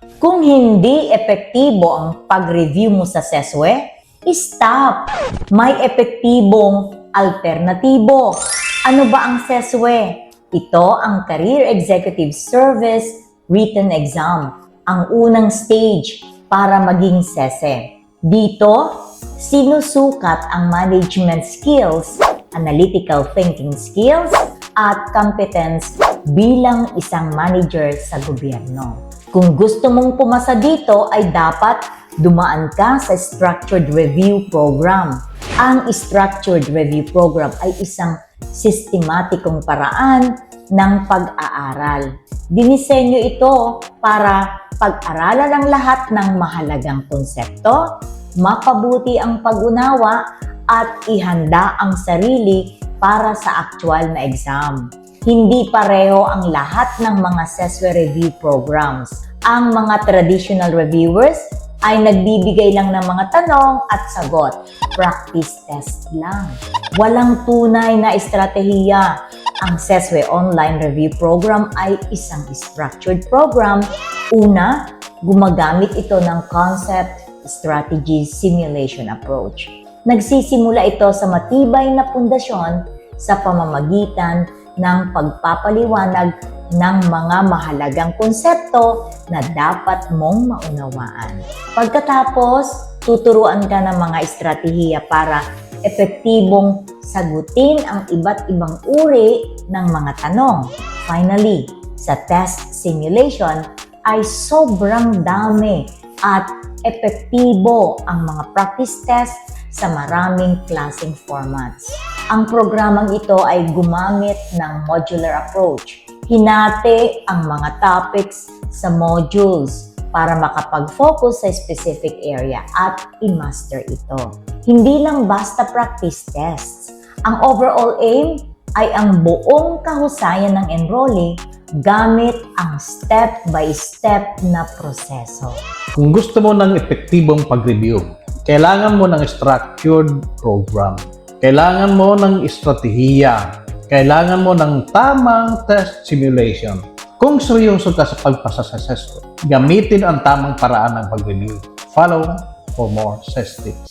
Kung hindi epektibo ang pag-review mo sa SESWE, stop! May epektibong alternatibo. Ano ba ang SESWE? Ito ang Career Executive Service Written Exam, ang unang stage para maging SESE. Dito, sinusukat ang management skills, analytical thinking skills, at competence bilang isang manager sa gobyerno. Kung gusto mong pumasa dito ay dapat dumaan ka sa Structured Review Program. Ang Structured Review Program ay isang sistematikong paraan ng pag-aaral. Dinisenyo ito para pag-aralan ang lahat ng mahalagang konsepto, mapabuti ang pag-unawa at ihanda ang sarili para sa aktwal na exam. Hindi pareho ang lahat ng mga SESWE review programs. Ang mga traditional reviewers ay nagbibigay lang ng mga tanong at sagot. Practice test lang. Walang tunay na estratehiya. Ang SESWE Online Review Program ay isang structured program. Una, gumagamit ito ng Concept, Strategy, Simulation approach. Nagsisimula ito sa matibay na pundasyon sa pamamagitan ng pagpapaliwanag ng mga mahalagang konsepto na dapat mong maunawaan. Pagkatapos, tuturuan ka ng mga estratehiya para epektibong sagutin ang iba't ibang uri ng mga tanong. Finally, sa test simulation ay sobrang dami at epektibo ang mga practice test sa maraming klaseng formats. Ang programang ito ay gumamit ng modular approach. Hinati ang mga topics sa modules para makapag-focus sa specific area at i-master ito. Hindi lang basta practice tests. Ang overall aim ay ang buong kahusayan ng enrollee gamit ang step-by-step na proseso. Kung gusto mo ng epektibong pag-review, kailangan mo ng structured program. Kailangan mo ng estratehiya. Kailangan mo ng tamang test simulation. Kung seryoso ka sa pagpasa sa SESWE, gamitin ang tamang paraan ng pag-review. Follow for more SES tips.